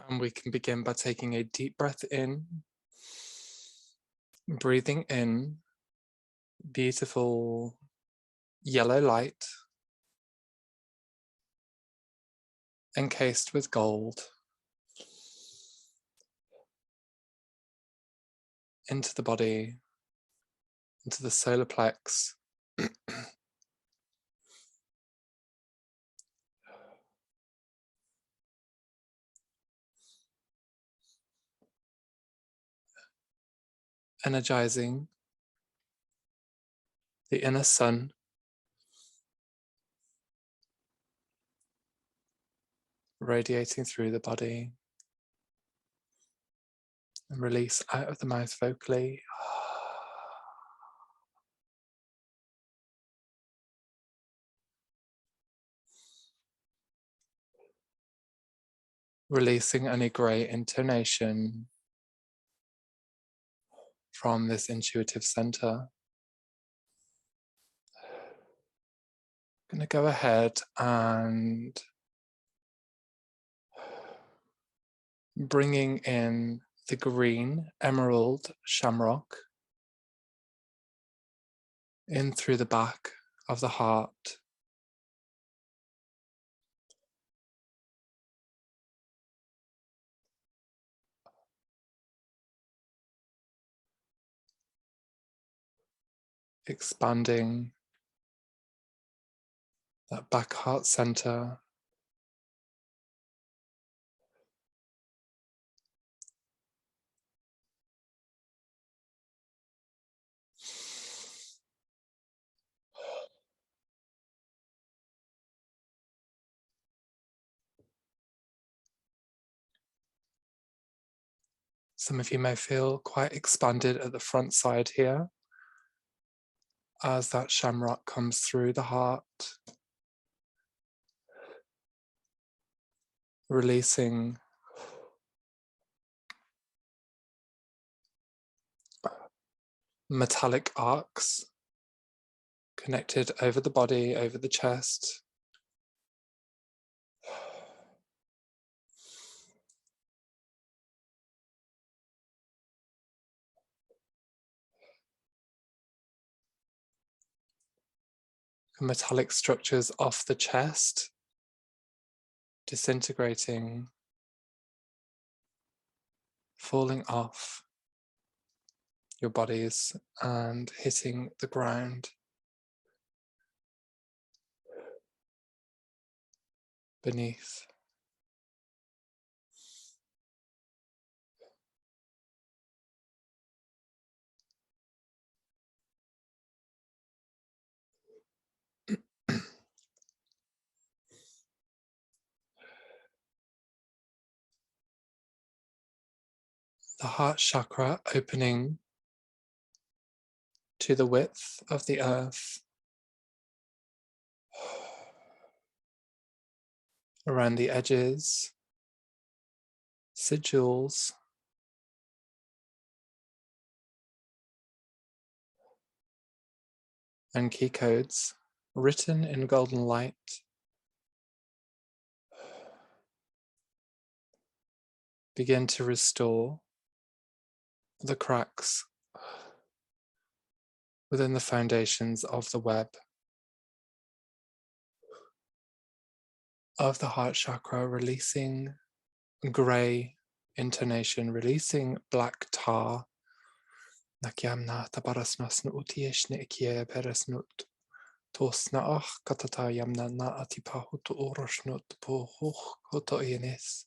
And we can begin by taking a deep breath in, breathing in beautiful yellow light encased with gold into the body, into the solar plex. Energizing the inner sun, radiating through the body, and release out of the mouth vocally. Releasing any grey intonation from this intuitive center. I'm going to go ahead and bringing in the green emerald shamrock in through the back of the heart. Expanding that back heart center. Some of you may feel quite expanded at the front side here as that shamrock comes through the heart, releasing metallic arcs connected over the body, over the chest. Metallic structures off the chest, disintegrating, falling off your bodies and hitting the ground beneath. The heart chakra opening to the width of the earth, around the edges, sigils, and key codes written in golden light. Begin to restore the cracks within the foundations of the web of the heart chakra, releasing grey intonation, releasing black tar. Nakyamna tabarasnas utieshne ikie peresnut tosna ach katata yamna na atipahut oroshnut pohuch kotoyenes.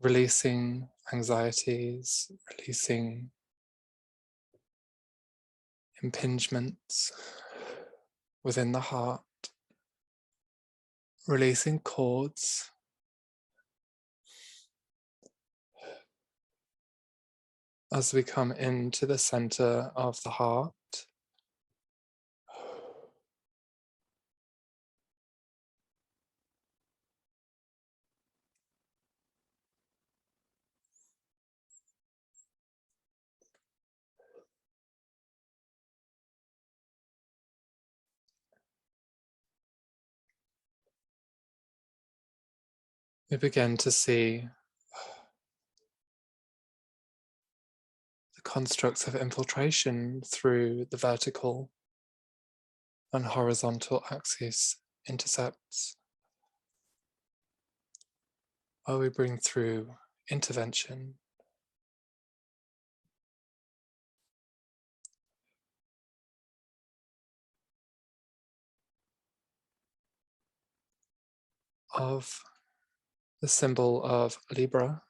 Releasing anxieties, releasing impingements within the heart, releasing cords, as we come into the center of the heart. we begin to see the constructs of infiltration through the vertical and horizontal axis intercepts, while we bring through intervention. Of the symbol of Libra,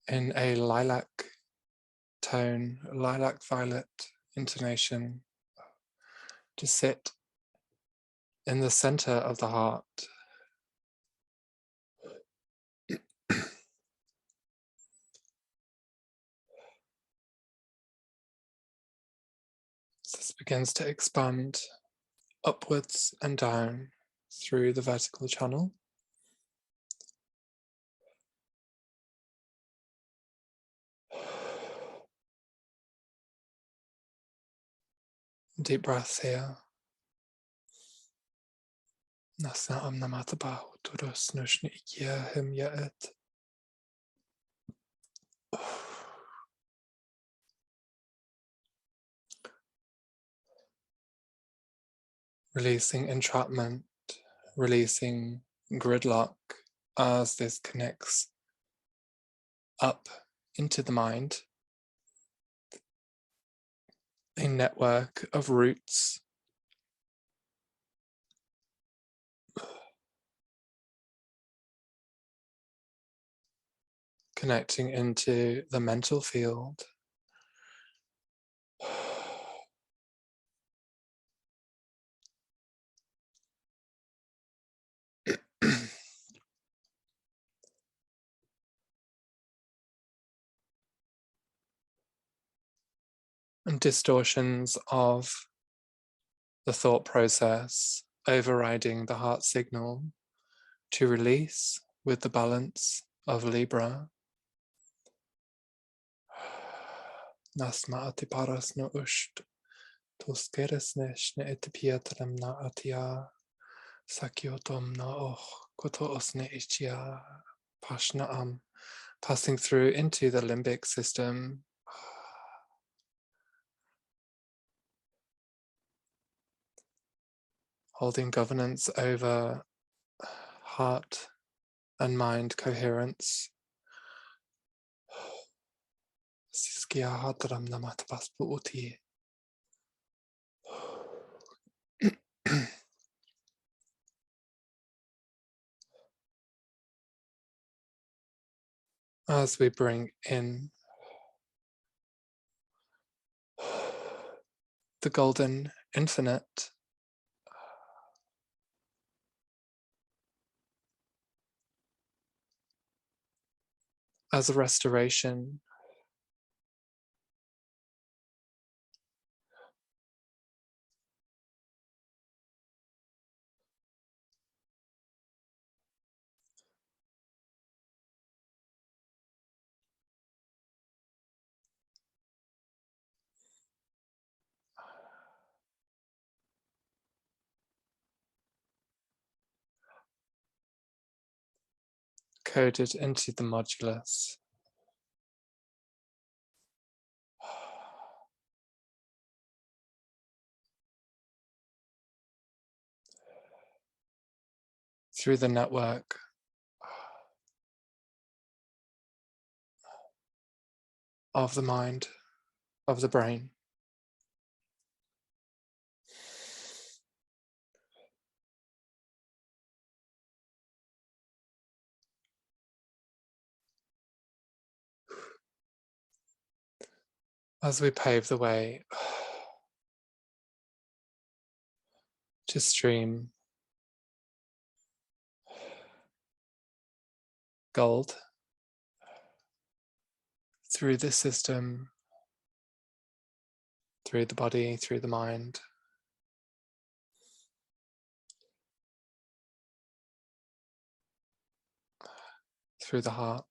in a lilac tone, lilac violet intonation, to sit in the center of the heart. This begins to expand upwards and down through the vertical channel. Deep breaths here. Nasna amnamataba turus nushni ikia him yaet. Releasing entrapment, releasing gridlock as this connects up into the mind. A network of roots connecting into the mental field. And distortions of the thought process overriding the heart signal to release with the balance of Libra. Nasma atiparas no usht, toskeres nesh ne etipiatrem na atia, sakyotom na och, koto osne ichia, pashna am, passing through into the limbic system. Holding governance over heart and mind coherence. Siskia hadram namat paspu uti. As we bring in the golden infinite, as a restoration, coded into the modulus. Through the network of the mind, of the brain. As we pave the way to stream gold through the system, through the body, through the mind, through the heart.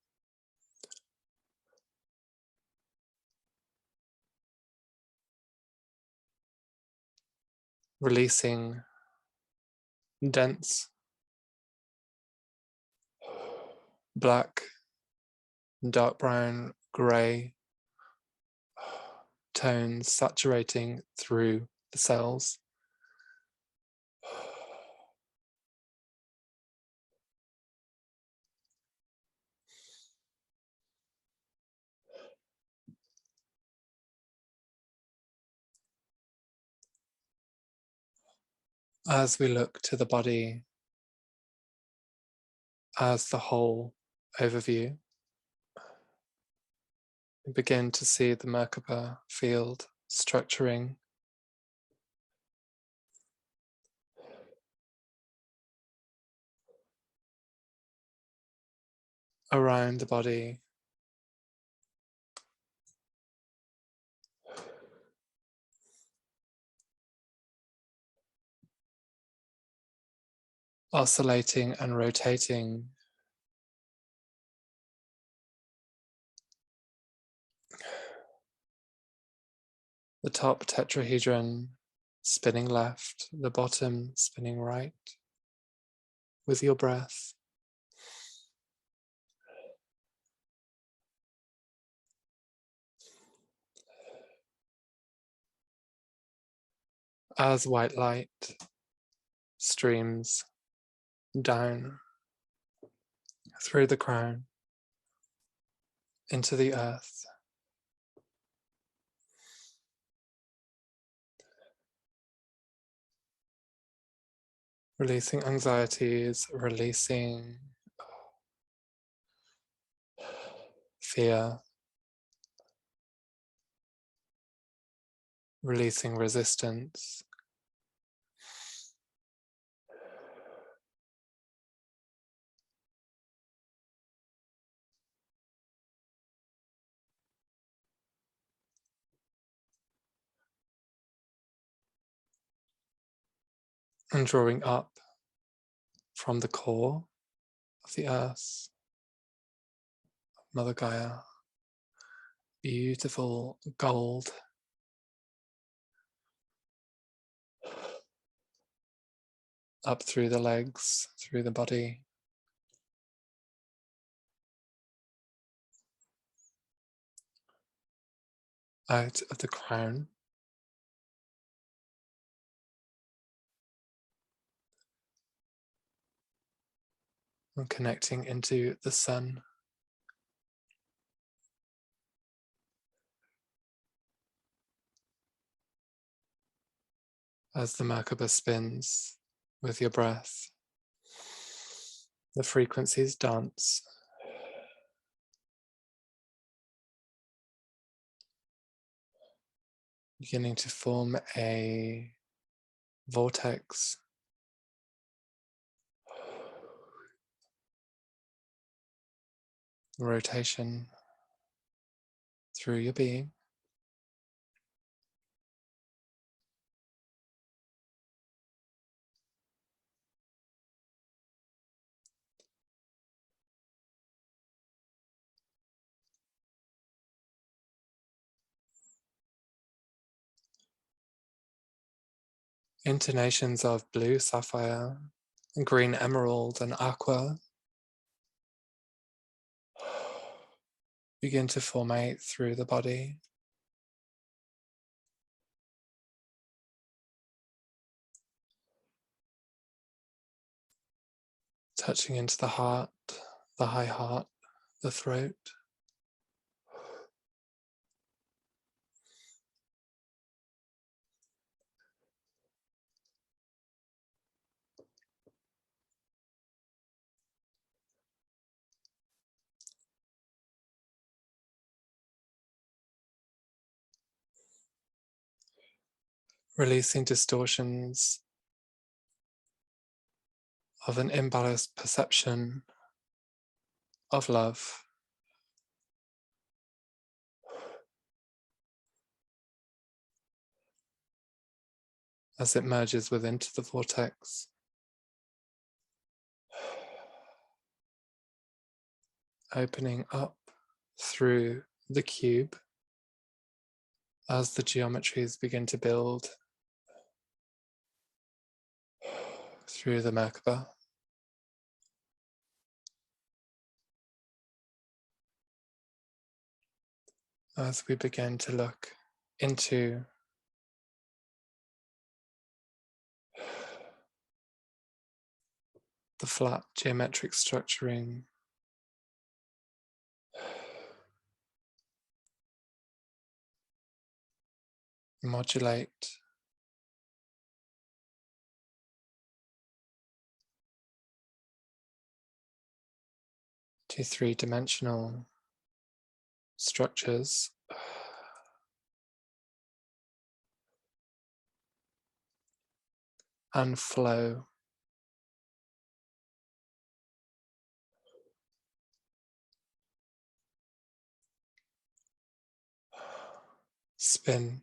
releasing dense black, dark brown, grey tones saturating through the cells. As we look to the body as the whole overview, we begin to see the Merkaba field structuring around the body, oscillating and rotating the top tetrahedron spinning left, the bottom spinning right with your breath. As white light streams down through the crown into the earth, releasing anxieties, releasing fear, releasing resistance. And drawing up from the core of the earth, Mother Gaia, beautiful gold, up through the legs, through the body, out of the crown, and connecting into the sun. As the Merkaba spins with your breath, the frequencies dance, beginning to form a vortex rotation through your being. Intonations of blue sapphire, green emerald, and aqua begin to formate through the body. Touching into the heart, the high heart, the throat. Releasing distortions of an imbalanced perception of love. As it merges within the vortex. Opening up through the cube as the geometries begin to build. through the Merkaba, as we begin to look into the flat geometric structuring modulate to three-dimensional structures and flow spin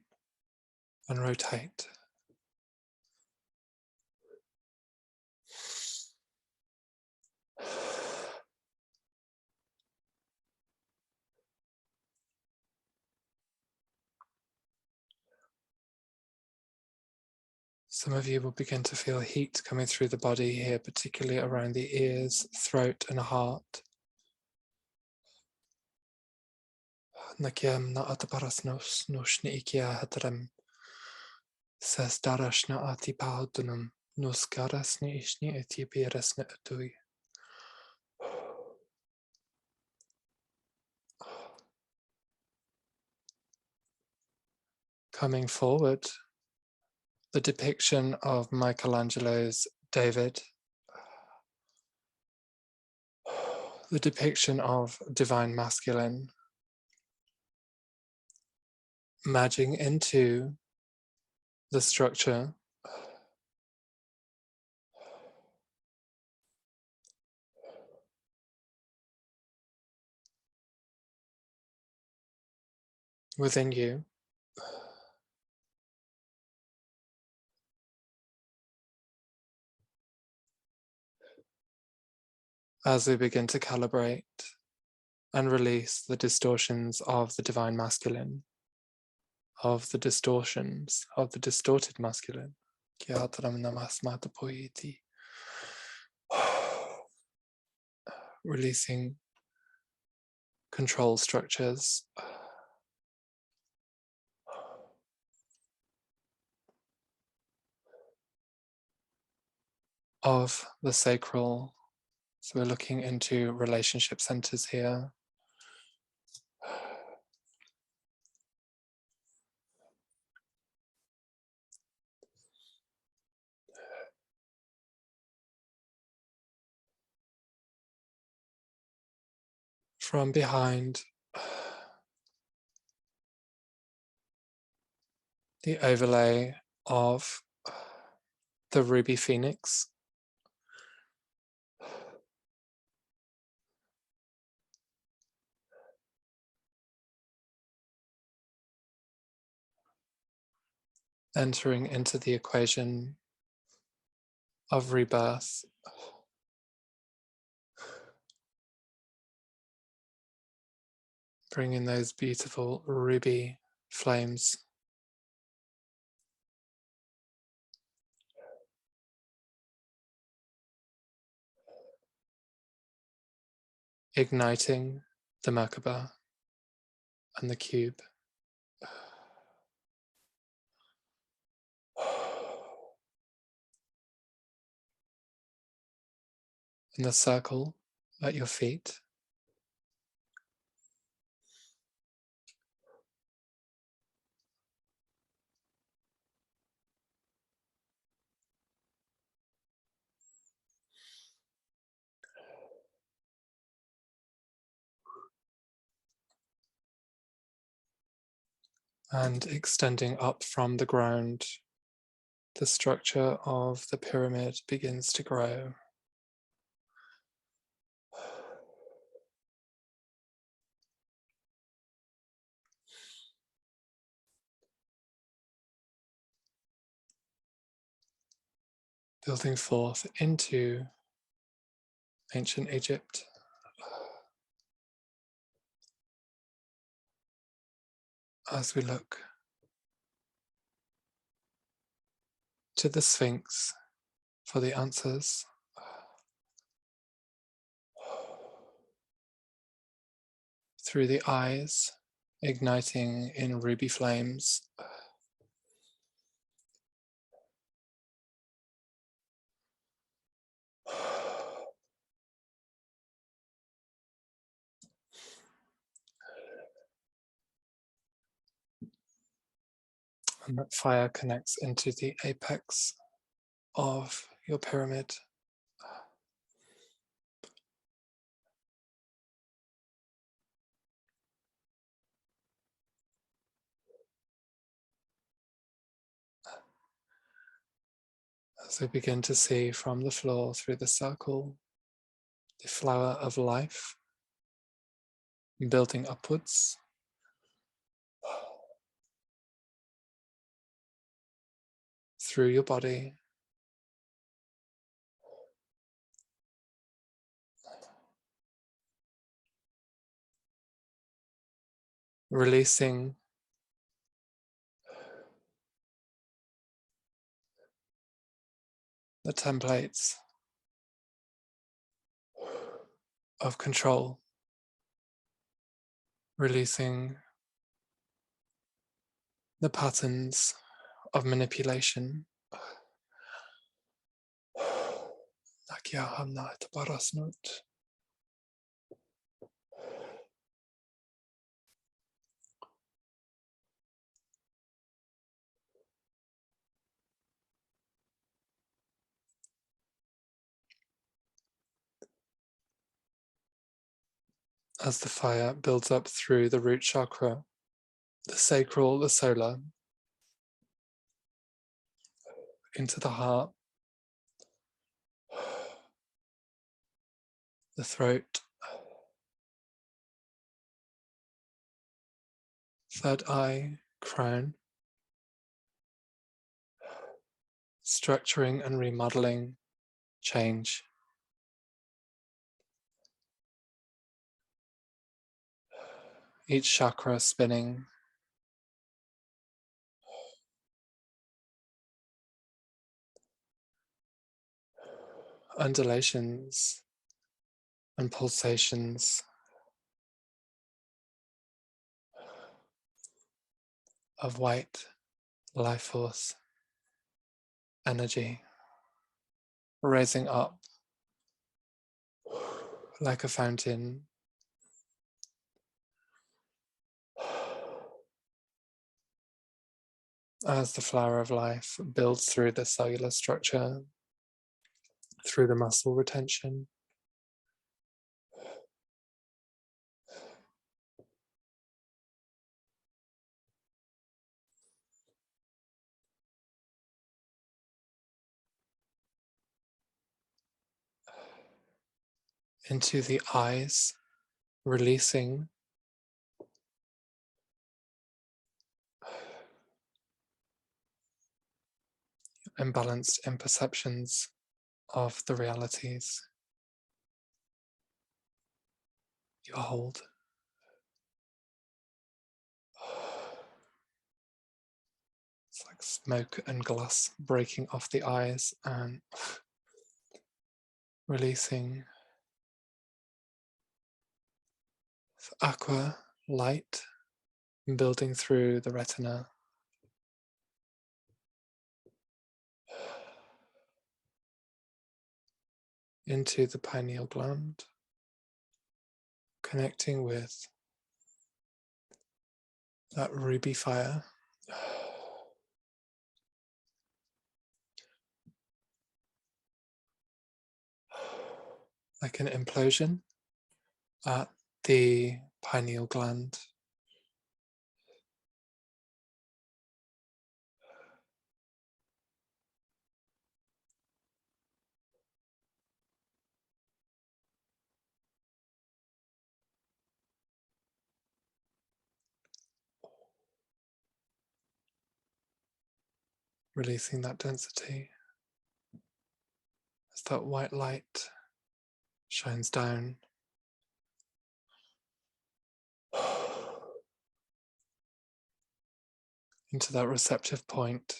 and rotate. Some of you will begin to feel heat coming through the body here, particularly around the ears, throat and heart. Nakiam na ataparas nos ikia hatrem ses darash na ati paudunum nos garas ni ishni etipiras na atui. Coming forward, the depiction of Michelangelo's David, the depiction of divine masculine, merging into the structure within you. As we begin to calibrate and release the distortions of the divine masculine, of the distortions of the distorted masculine. Releasing control structures of the sacral. So we're looking into relationship centers here. From behind, the overlay of the ruby phoenix, entering into the equation of rebirth, bringing those beautiful ruby flames igniting the Merkaba and the cube. In the circle at your feet, and extending up from the ground, the structure of the pyramid begins to grow. Building forth into ancient Egypt. As we look to the Sphinx for the answers. Through the eyes, igniting in ruby flames. And that fire connects into the apex of your pyramid. As we begin to see from the floor through the circle, the flower of life building upwards. Through your body, releasing the templates of control, releasing the patterns of manipulation. As the fire builds up through the root chakra, the sacral, the solar, into the heart, the throat, third eye, crown, structuring and remodeling change. Each chakra spinning. Undulations and pulsations of white life force energy rising up like a fountain, as the flower of life builds through the cellular structure, through the muscle retention, into the eyes, releasing imbalanced imperceptions of the realities you hold. It's like smoke and glass breaking off the eyes and releasing aqua light building through the retina, into the pineal gland, connecting with that ruby fire. Like an implosion at the pineal gland. Releasing that density as that white light shines down into that receptive point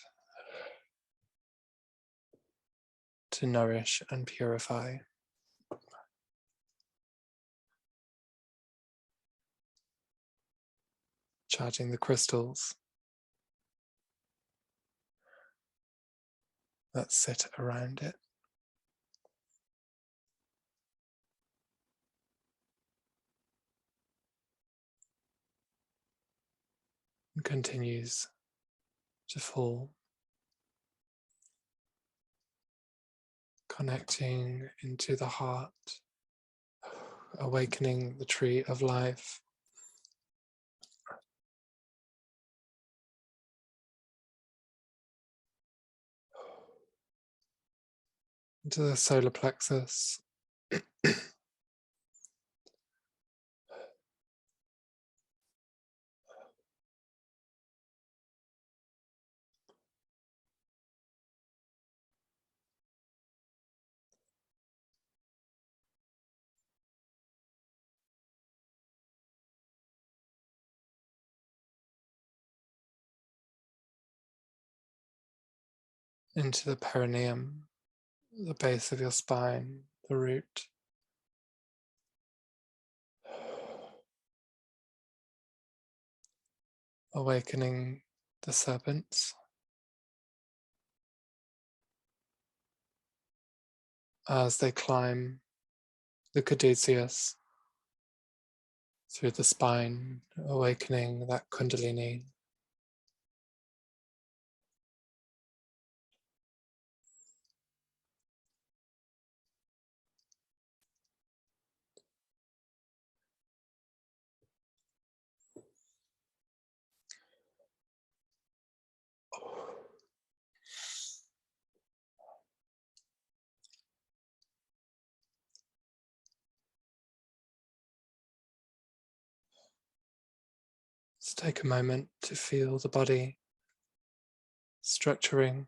to nourish and purify. Charging the crystals that sit around it. And continues to fall, connecting into the heart, awakening the tree of life, into the solar plexus, into the perineum, the base of your spine, the root. Awakening the serpents as they climb the caduceus through the spine, awakening that kundalini. Let's take a moment to feel the body structuring.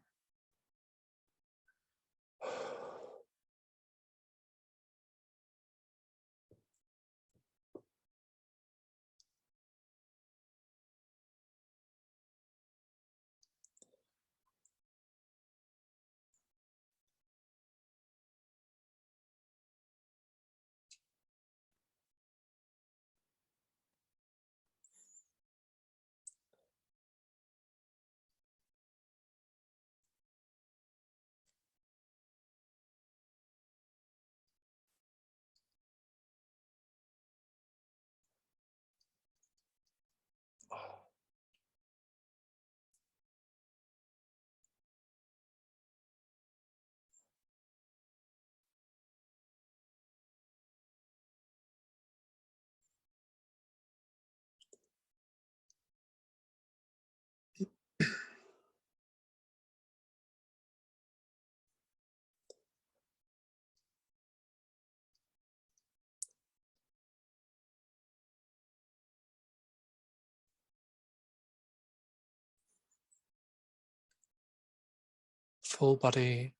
Full body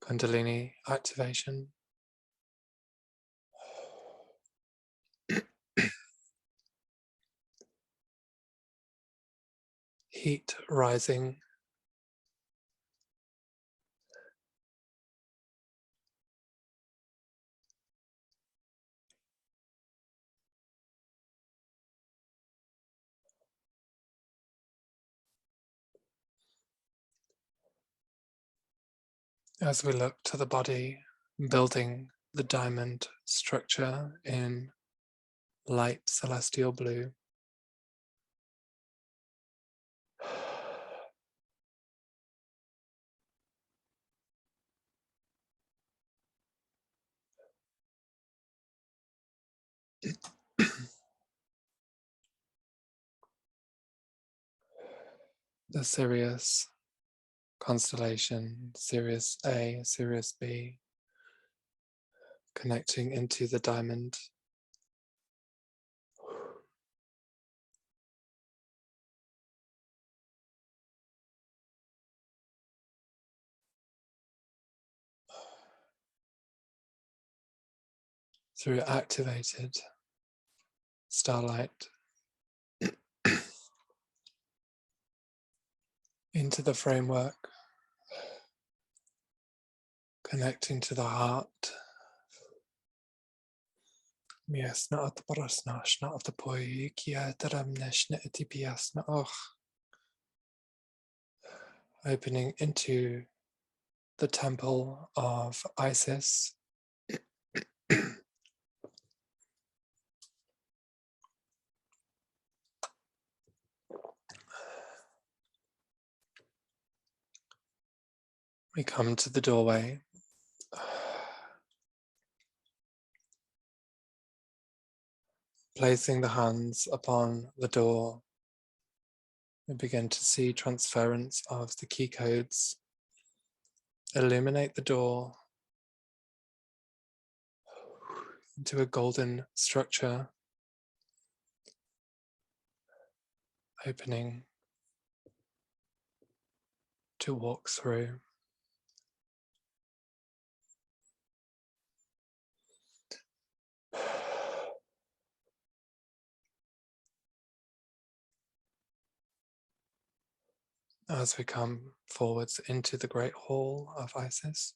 kundalini activation. Heat rising. As we look to the body, building the diamond structure in light celestial blue. The Sirius constellation, Sirius A, Sirius B, connecting into the diamond. Through activated starlight into the framework connecting to the heart. Miasna atparasna shna atapoi kia taramneshna etipiasna opening into the temple of Isis. We come to the doorway. Placing the hands upon the door, we begin to see transference of the key codes. Illuminate the door into a golden structure, opening to walk through. As we come forwards into the Great Hall of Isis,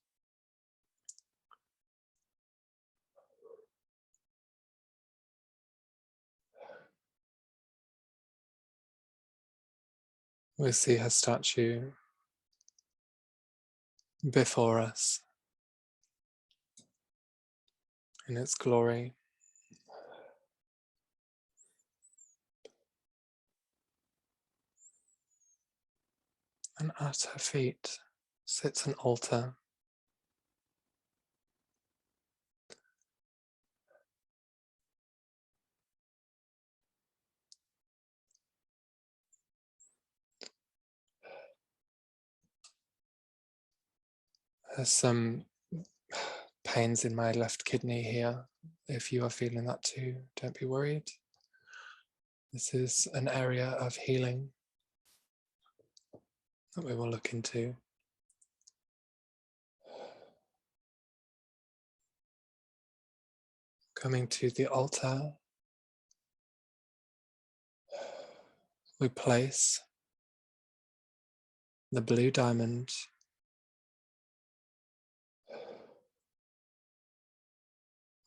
we see her statue before us in its glory. And at her feet sits an altar. There's some pains in my left kidney here. If you are feeling that too, don't be worried. This is an area of healing that we will look into. Coming to the altar, we place the blue diamond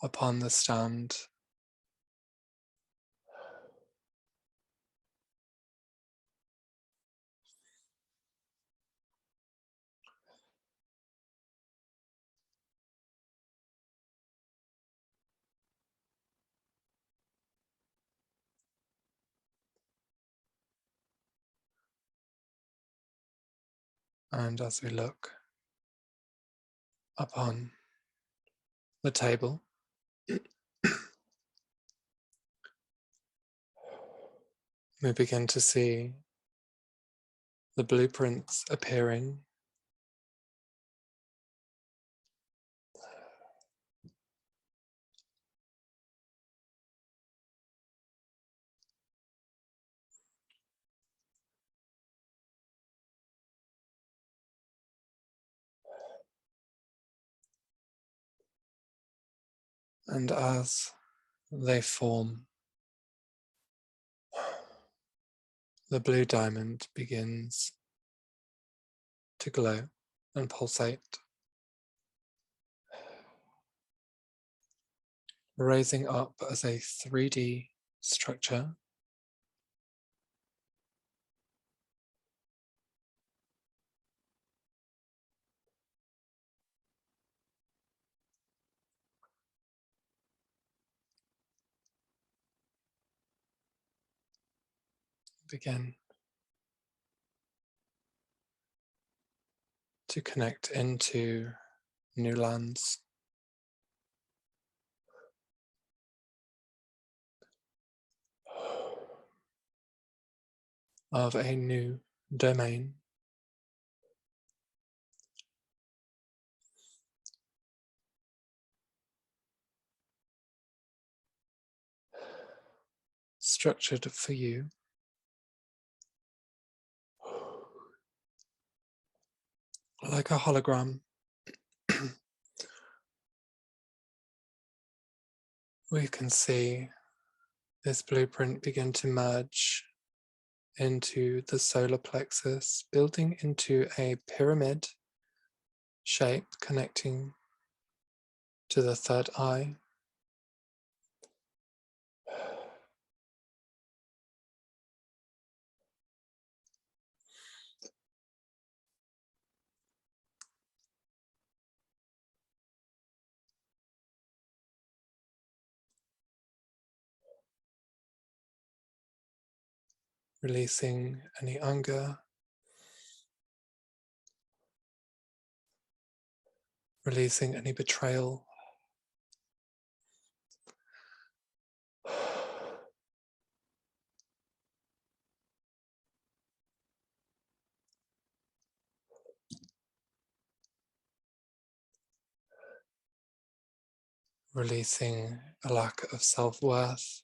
upon the stand. And as we look upon the table, we begin to see the blueprints appearing. And as they form, the blue diamond begins to glow and pulsate, raising up as a 3D structure. Begin to connect into new lands, of a new domain. Structured for you. Like a hologram, we can see this blueprint begin to merge into the solar plexus, building into a pyramid shape connecting to the third eye. Releasing any anger, releasing any betrayal, releasing a lack of self-worth.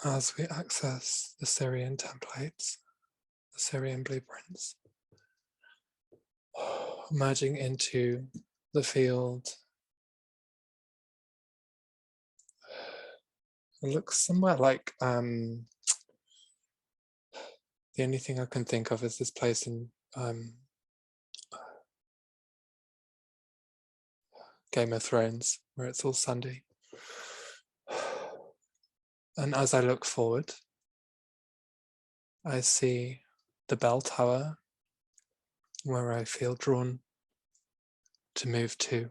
As we access the Syrian templates, the Syrian blueprints, merging into the field. It looks somewhat like the only thing I can think of is this place in Game of Thrones where it's all sandy. And as I look forward, I see the bell tower where I feel drawn to move to.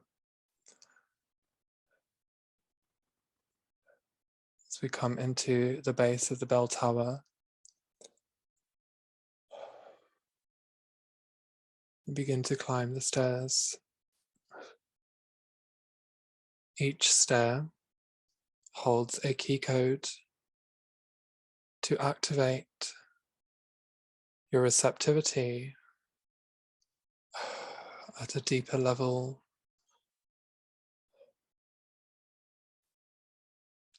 As we come into the base of the bell tower, we begin to climb the stairs. Each stair holds a key code to activate your receptivity at a deeper level,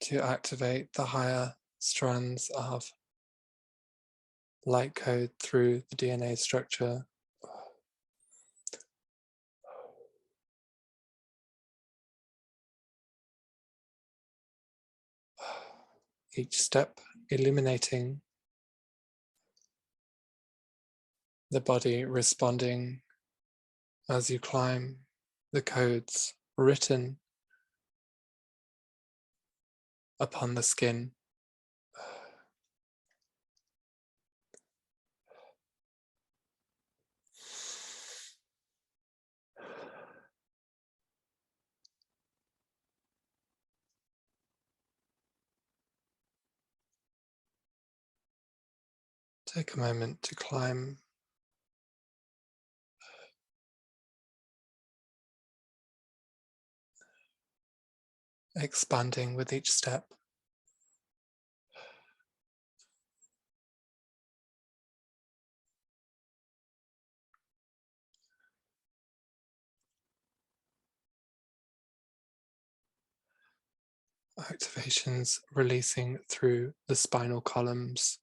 to activate the higher strands of light code through the DNA structure. Each step illuminating the body, responding as you climb the codes written upon the skin. Take a moment to climb, expanding with each step. Activations releasing through the spinal columns.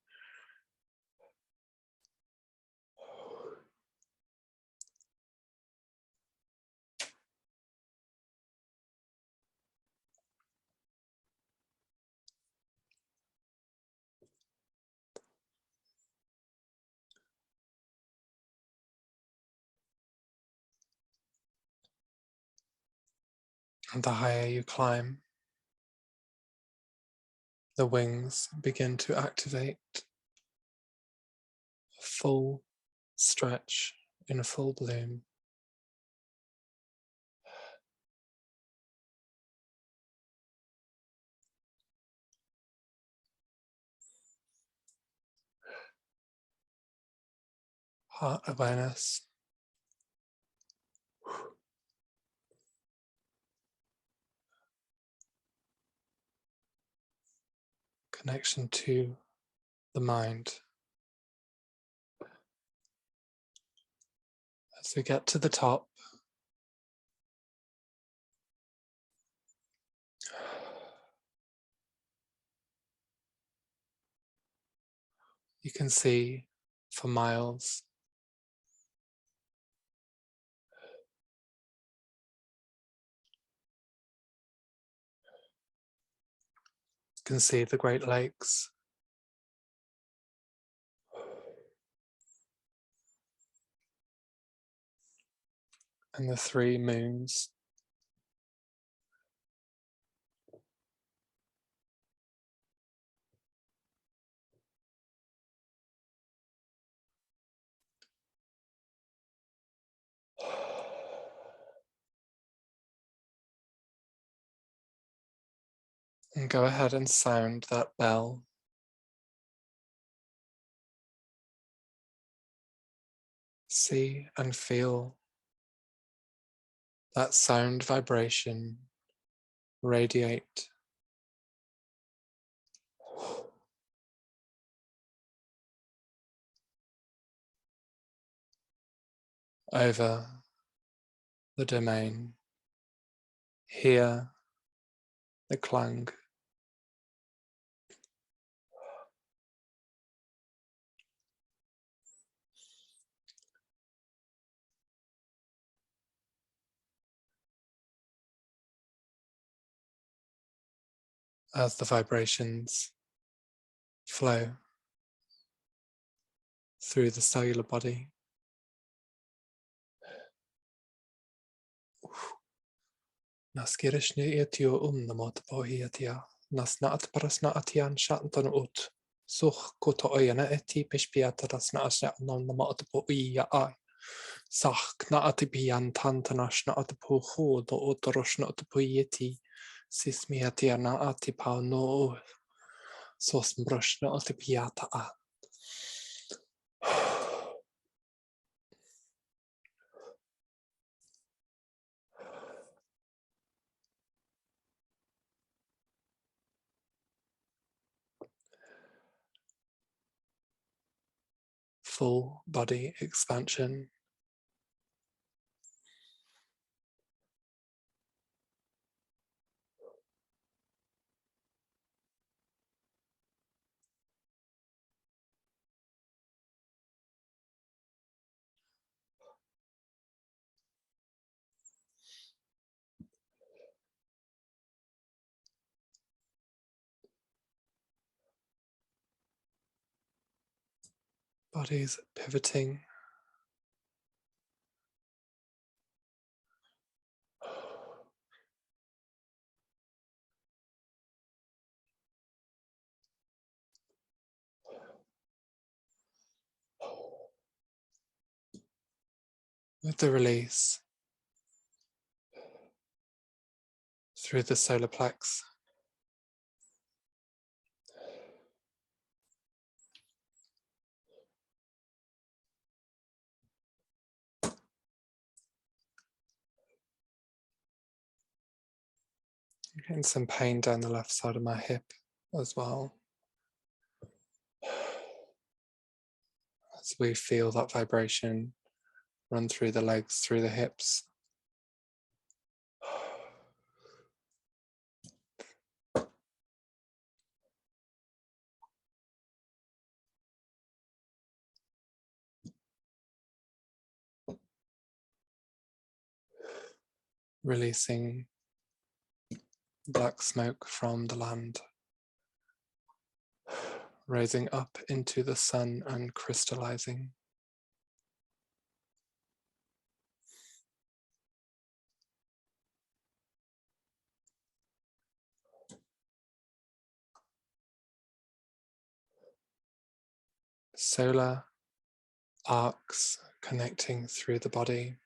And the higher you climb, the wings begin to activate. A full stretch in a full bloom. Heart awareness. Connection to the mind. As we get to the top, you can see for miles. You can see the Great Lakes. And the 3 moons. And go ahead and sound that bell. See and feel that sound vibration radiate over the domain. Hear the clang. As the vibrations flow through the cellular body. Naskirishni etio namot pohiatia. Nasnaat parasna atian shantan ut. Such koto oyana eti pishpiata dasna asna namot poia ai. Sach knaatipian tantanashna atpuhu do utoroshna atpuyeti. Sismiatiana atipau no sosmbroshna atipiata a. Full body expansion. Bodies pivoting. With the release through the solar plex. Getting some pain down the left side of my hip as well. As we feel that vibration run through the legs, through the hips. Releasing black smoke from the land. Raising up into the sun and crystallizing. Solar arcs connecting through the body.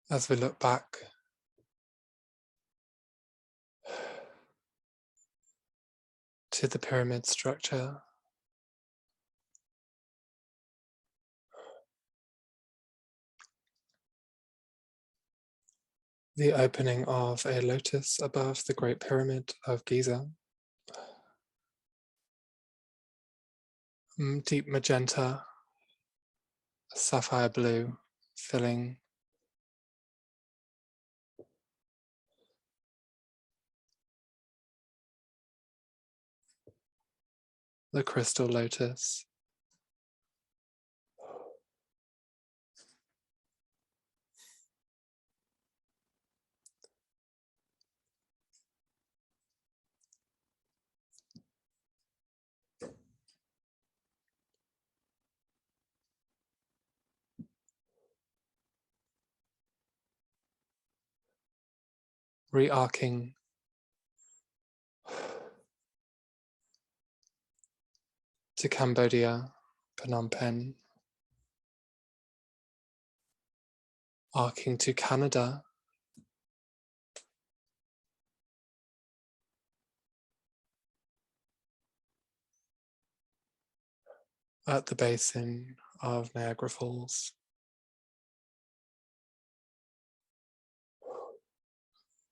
As we look back to the pyramid structure, the opening of a lotus above the Great Pyramid of Giza, deep magenta, sapphire blue, filling the crystal lotus. Re-arcing to Cambodia, Phnom Penh, arcing to Canada, at the basin of Niagara Falls.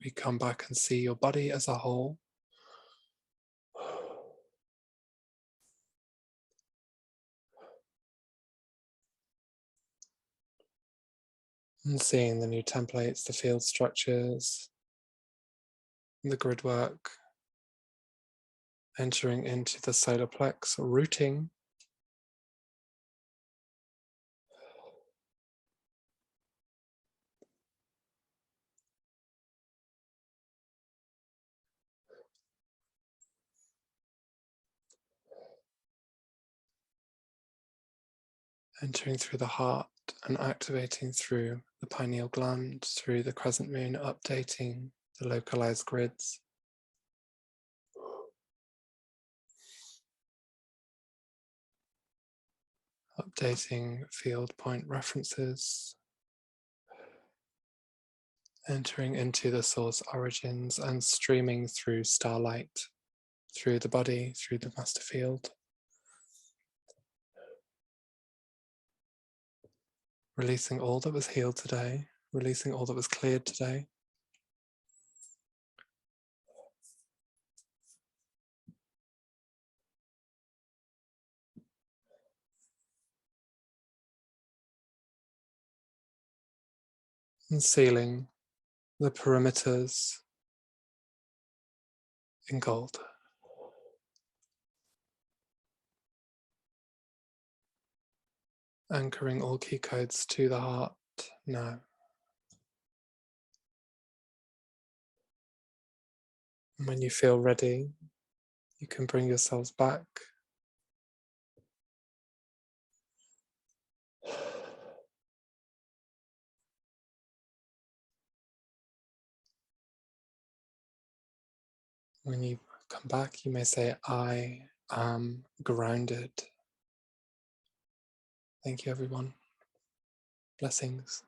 We come back and see your body as a whole. And seeing the new templates, the field structures, the grid work, entering into the solar plex, rooting, entering through the heart and activating through the pineal gland, through the crescent moon, updating the localized grids. Updating field point references, entering into the source origins and streaming through starlight, through the body, through the master field. Releasing all that was healed today, releasing all that was cleared today. And sealing the perimeters in gold. Anchoring all key codes to the heart now. And when you feel ready, you can bring yourselves back. When you come back, you may say, I am grounded. Thank you, everyone. Blessings.